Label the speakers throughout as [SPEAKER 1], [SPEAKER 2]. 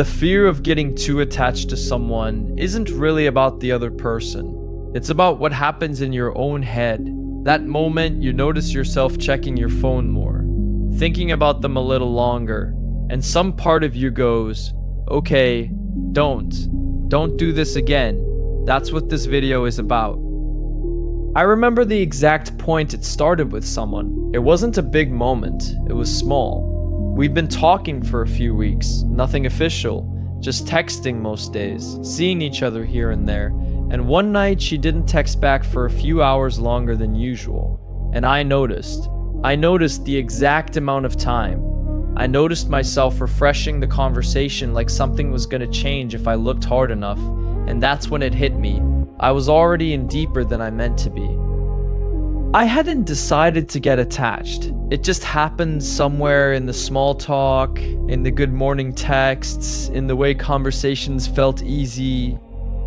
[SPEAKER 1] The fear of getting too attached to someone isn't really about the other person. It's about what happens in your own head. That moment you notice yourself checking your phone more, thinking about them a little longer, and some part of you goes, okay, don't do this again. That's what this video is about. I remember the exact point it started with someone. It wasn't a big moment, it was small. We'd been talking for a few weeks, nothing official, just texting most days, seeing each other here and there, and one night she didn't text back for a few hours longer than usual, and I noticed the exact amount of time. I noticed myself refreshing the conversation like something was gonna change if I looked hard enough, and that's when it hit me. I was already in deeper than I meant to be. I hadn't decided to get attached. It just happened somewhere in the small talk, in the good morning texts, in the way conversations felt easy.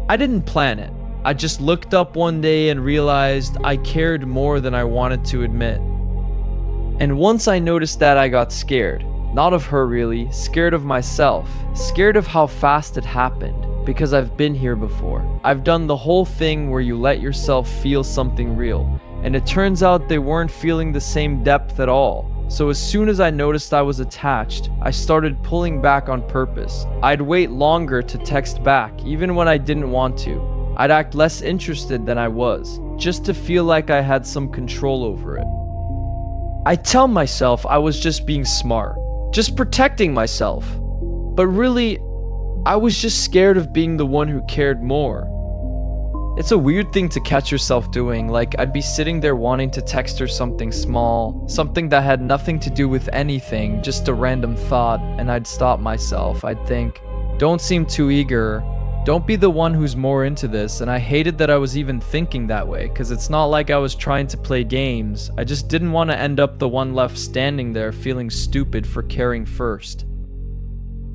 [SPEAKER 1] I didn't plan it. I just looked up one day and realized I cared more than I wanted to admit. And once I noticed that, I got scared. Not of her really, scared of myself, scared of how fast it happened. Because I've been here before. I've done the whole thing where you let yourself feel something real, and it turns out they weren't feeling the same depth at all. So as soon as I noticed I was attached, I started pulling back on purpose. I'd wait longer to text back, even when I didn't want to. I'd act less interested than I was, just to feel like I had some control over it. I'd tell myself I was just being smart, just protecting myself. But really, I was just scared of being the one who cared more. It's a weird thing to catch yourself doing, like I'd be sitting there wanting to text her something small, something that had nothing to do with anything, just a random thought, and I'd stop myself. I'd think, don't seem too eager, don't be the one who's more into this, and I hated that I was even thinking that way, because it's not like I was trying to play games, I just didn't want to end up the one left standing there feeling stupid for caring first.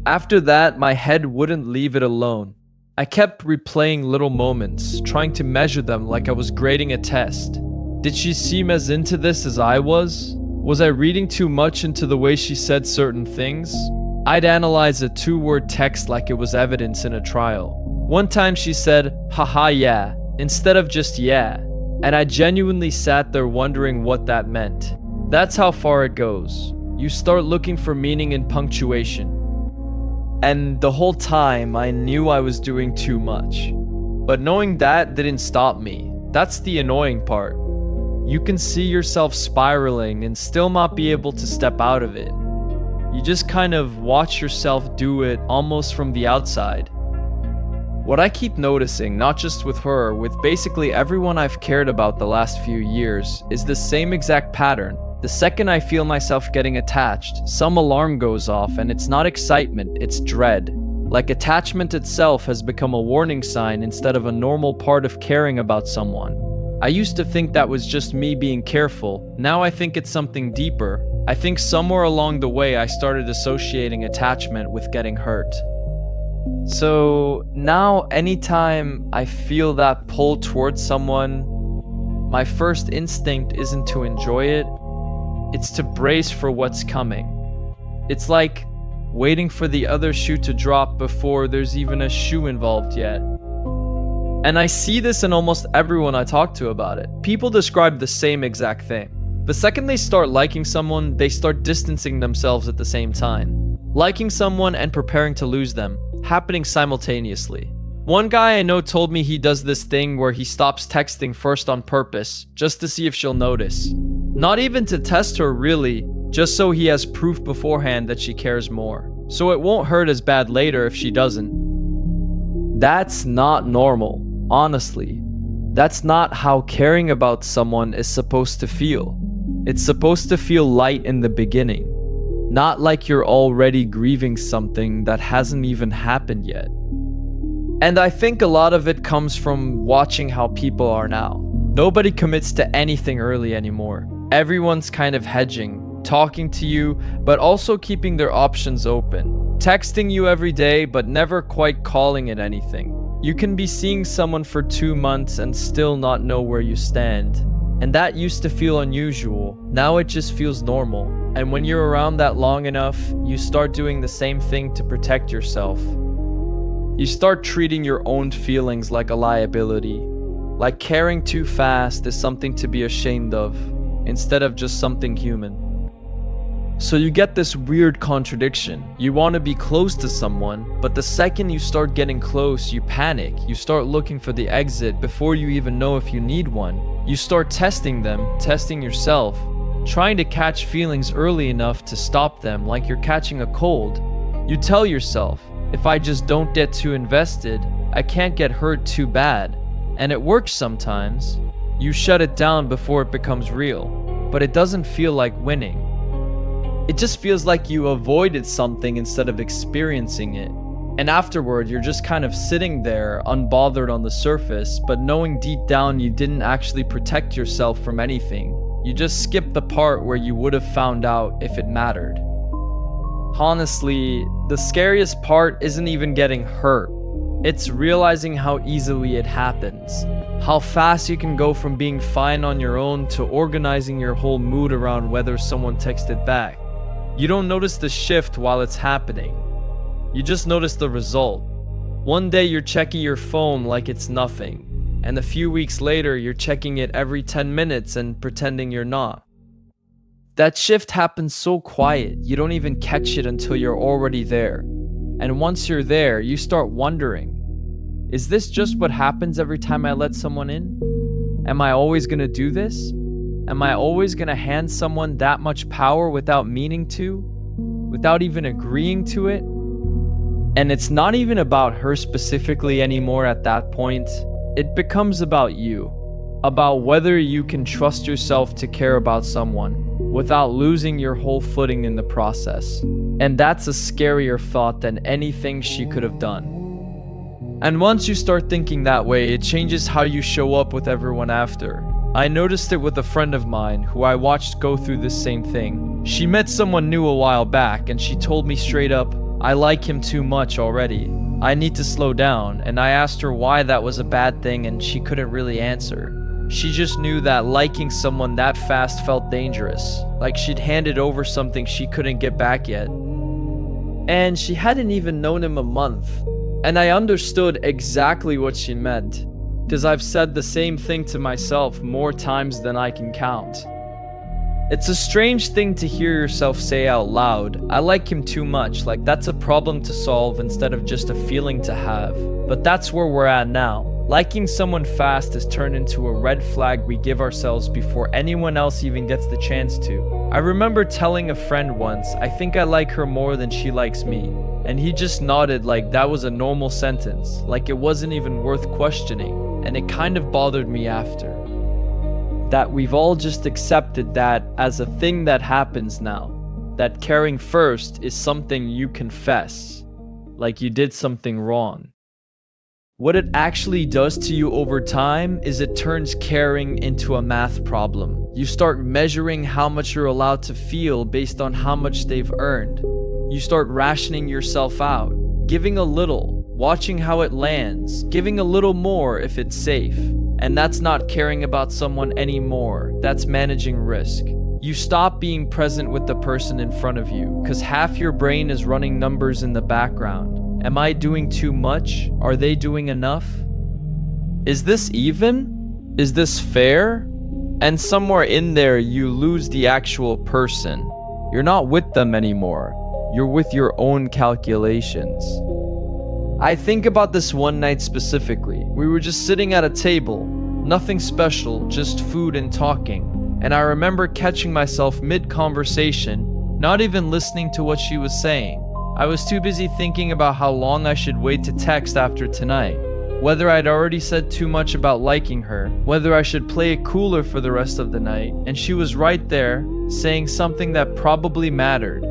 [SPEAKER 1] After that, my head wouldn't leave it alone. I kept replaying little moments, trying to measure them like I was grading a test. Did she seem as into this as I was? Was I reading too much into the way she said certain things? I'd analyze a 2-word text like it was evidence in a trial. One time she said, haha yeah, instead of just yeah, and I genuinely sat there wondering what that meant. That's how far it goes. You start looking for meaning in punctuation. And the whole time, I knew I was doing too much. But knowing that didn't stop me. That's the annoying part. You can see yourself spiraling and still not be able to step out of it. You just kind of watch yourself do it almost from the outside. What I keep noticing, not just with her, with basically everyone I've cared about the last few years, is the same exact pattern. The second I feel myself getting attached, some alarm goes off, and it's not excitement, it's dread. Like attachment itself has become a warning sign instead of a normal part of caring about someone. I used to think that was just me being careful. Now I think it's something deeper. I think somewhere along the way I started associating attachment with getting hurt. So now anytime I feel that pull towards someone, my first instinct isn't to enjoy it. It's to brace for what's coming. It's like waiting for the other shoe to drop before there's even a shoe involved yet. And I see this in almost everyone I talk to about it. People describe the same exact thing. The second they start liking someone, they start distancing themselves at the same time. Liking someone and preparing to lose them, happening simultaneously. One guy I know told me he does this thing where he stops texting first on purpose, just to see if she'll notice. Not even to test her really, just so he has proof beforehand that she cares more. So it won't hurt as bad later if she doesn't. That's not normal, honestly. That's not how caring about someone is supposed to feel. It's supposed to feel light in the beginning. Not like you're already grieving something that hasn't even happened yet. And I think a lot of it comes from watching how people are now. Nobody commits to anything early anymore. Everyone's kind of hedging, talking to you, but also keeping their options open. Texting you every day, but never quite calling it anything. You can be seeing someone for 2 months and still not know where you stand. And that used to feel unusual. Now it just feels normal. And when you're around that long enough, you start doing the same thing to protect yourself. You start treating your own feelings like a liability. Like caring too fast is something to be ashamed of, instead of just something human. So you get this weird contradiction. You want to be close to someone, but the second you start getting close, you panic. You start looking for the exit before you even know if you need one. You start testing them, testing yourself, trying to catch feelings early enough to stop them like you're catching a cold. You tell yourself, if I just don't get too invested, I can't get hurt too bad. And it works sometimes. You shut it down before it becomes real, but it doesn't feel like winning. It just feels like you avoided something instead of experiencing it. And afterward, you're just kind of sitting there, unbothered on the surface, but knowing deep down you didn't actually protect yourself from anything. You just skipped the part where you would have found out if it mattered. Honestly, the scariest part isn't even getting hurt. It's realizing how easily it happens. How fast you can go from being fine on your own to organizing your whole mood around whether someone texted back. You don't notice the shift while it's happening. You just notice the result. One day you're checking your phone like it's nothing, and a few weeks later you're checking it every 10 minutes and pretending you're not. That shift happens so quiet, you don't even catch it until you're already there. And once you're there, you start wondering, is this just what happens every time I let someone in? Am I always gonna do this? Am I always gonna hand someone that much power without meaning to? Without even agreeing to it? And it's not even about her specifically anymore at that point. It becomes about you. About whether you can trust yourself to care about someone without losing your whole footing in the process. And that's a scarier thought than anything she could have done. And once you start thinking that way, it changes how you show up with everyone after. I noticed it with a friend of mine who I watched go through this same thing. She met someone new a while back and she told me straight up, I like him too much already. I need to slow down, and I asked her why that was a bad thing and she couldn't really answer. She just knew that liking someone that fast felt dangerous, like she'd handed over something she couldn't get back yet. And she hadn't even known him a month. And I understood exactly what she meant, because I've said the same thing to myself more times than I can count. It's a strange thing to hear yourself say out loud, I like him too much, like that's a problem to solve instead of just a feeling to have. But that's where we're at now. Liking someone fast has turned into a red flag we give ourselves before anyone else even gets the chance to. I remember telling a friend once, I think I like her more than she likes me. And he just nodded like that was a normal sentence, like it wasn't even worth questioning. And it kind of bothered me after. That we've all just accepted that as a thing that happens now. That caring first is something you confess, like you did something wrong. What it actually does to you over time is it turns caring into a math problem. You start measuring how much you're allowed to feel based on how much they've earned. You start rationing yourself out, giving a little, watching how it lands, giving a little more if it's safe. And that's not caring about someone anymore, that's managing risk. You stop being present with the person in front of you, because half your brain is running numbers in the background. Am I doing too much? Are they doing enough? Is this even? Is this fair? And somewhere in there, you lose the actual person. You're not with them anymore. You're with your own calculations. I think about this one night specifically. We were just sitting at a table, nothing special, just food and talking. And I remember catching myself mid-conversation, not even listening to what she was saying. I was too busy thinking about how long I should wait to text after tonight, whether I'd already said too much about liking her, whether I should play it cooler for the rest of the night, and she was right there, saying something that probably mattered.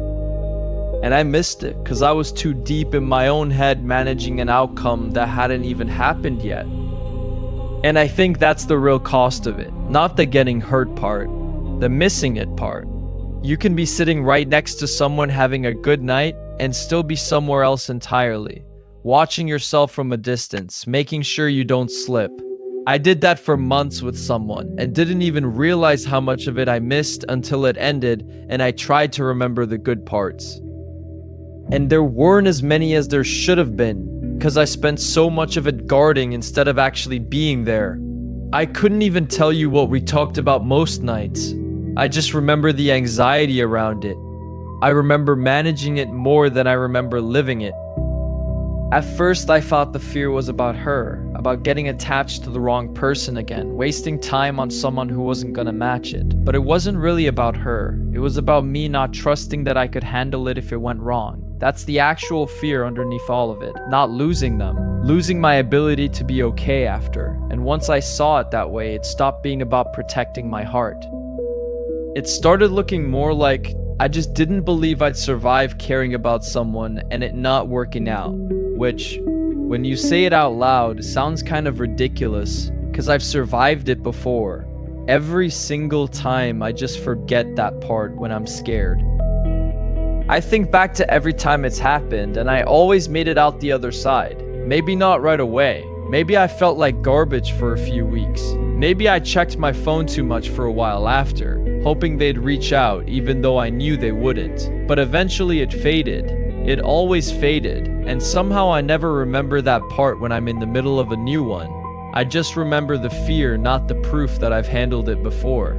[SPEAKER 1] And I missed it, because I was too deep in my own head managing an outcome that hadn't even happened yet. And I think that's the real cost of it, not the getting hurt part, the missing it part. You can be sitting right next to someone having a good night and still be somewhere else entirely, watching yourself from a distance, making sure you don't slip. I did that for months with someone and didn't even realize how much of it I missed until it ended and I tried to remember the good parts. And there weren't as many as there should have been, because I spent so much of it guarding instead of actually being there. I couldn't even tell you what we talked about most nights. I just remember the anxiety around it. I remember managing it more than I remember living it. At first, I thought the fear was about her, about getting attached to the wrong person again, wasting time on someone who wasn't gonna match it. But it wasn't really about her. It was about me not trusting that I could handle it if it went wrong. That's the actual fear underneath all of it, not losing them, losing my ability to be okay after. And once I saw it that way, it stopped being about protecting my heart. It started looking more like I just didn't believe I'd survive caring about someone and it not working out. Which, when you say it out loud, sounds kind of ridiculous, because I've survived it before. Every single time I just forget that part when I'm scared. I think back to every time it's happened, and I always made it out the other side. Maybe not right away. Maybe I felt like garbage for a few weeks. Maybe I checked my phone too much for a while after, hoping they'd reach out even though I knew they wouldn't. But eventually it faded. It always faded, and somehow I never remember that part when I'm in the middle of a new one. I just remember the fear, not the proof that I've handled it before.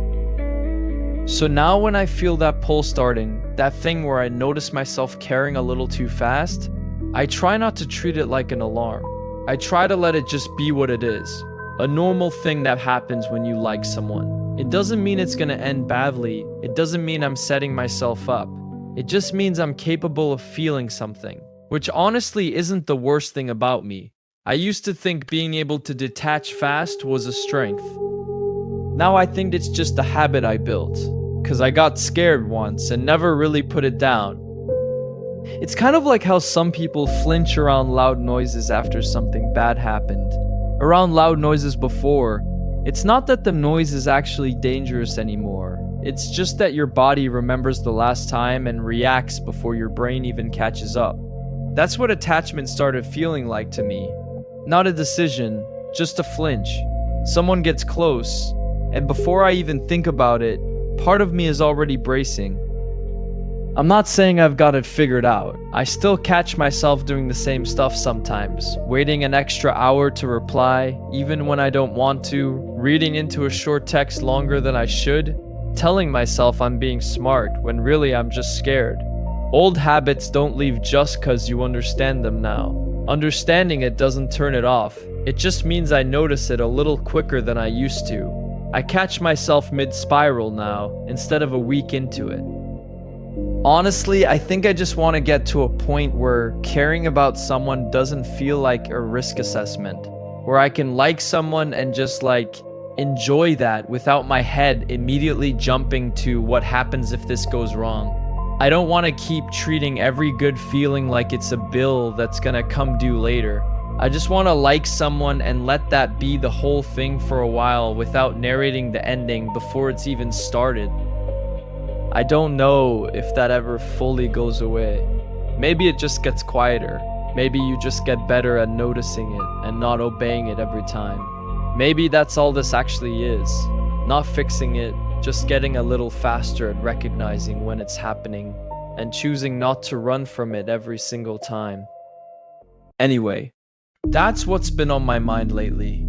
[SPEAKER 1] So now when I feel that pull starting, that thing where I notice myself caring a little too fast, I try not to treat it like an alarm. I try to let it just be what it is. A normal thing that happens when you like someone. It doesn't mean it's gonna end badly. It doesn't mean I'm setting myself up. It just means I'm capable of feeling something, which honestly isn't the worst thing about me. I used to think being able to detach fast was a strength. Now I think it's just a habit I built, because I got scared once and never really put it down. It's kind of like how some people flinch around loud noises after something bad happened. Around loud noises before, it's not that the noise is actually dangerous anymore. It's just that your body remembers the last time and reacts before your brain even catches up. That's what attachment started feeling like to me. Not a decision, just a flinch. Someone gets close, and before I even think about it, part of me is already bracing. I'm not saying I've got it figured out. I still catch myself doing the same stuff sometimes, waiting an extra hour to reply, even when I don't want to, reading into a short text longer than I should, telling myself I'm being smart when really I'm just scared. Old habits don't leave just cause you understand them now. Understanding it doesn't turn it off. It just means I notice it a little quicker than I used to. I catch myself mid-spiral now, instead of a week into it. Honestly, I think I just want to get to a point where caring about someone doesn't feel like a risk assessment. Where I can like someone and just enjoy that without my head immediately jumping to what happens if this goes wrong. I don't want to keep treating every good feeling like it's a bill that's gonna come due later. I just want to like someone and let that be the whole thing for a while without narrating the ending before it's even started. I don't know if that ever fully goes away. Maybe it just gets quieter. Maybe you just get better at noticing it and not obeying it every time. Maybe that's all this actually is. Not fixing it, just getting a little faster at recognizing when it's happening and choosing not to run from it every single time. Anyway, that's what's been on my mind lately.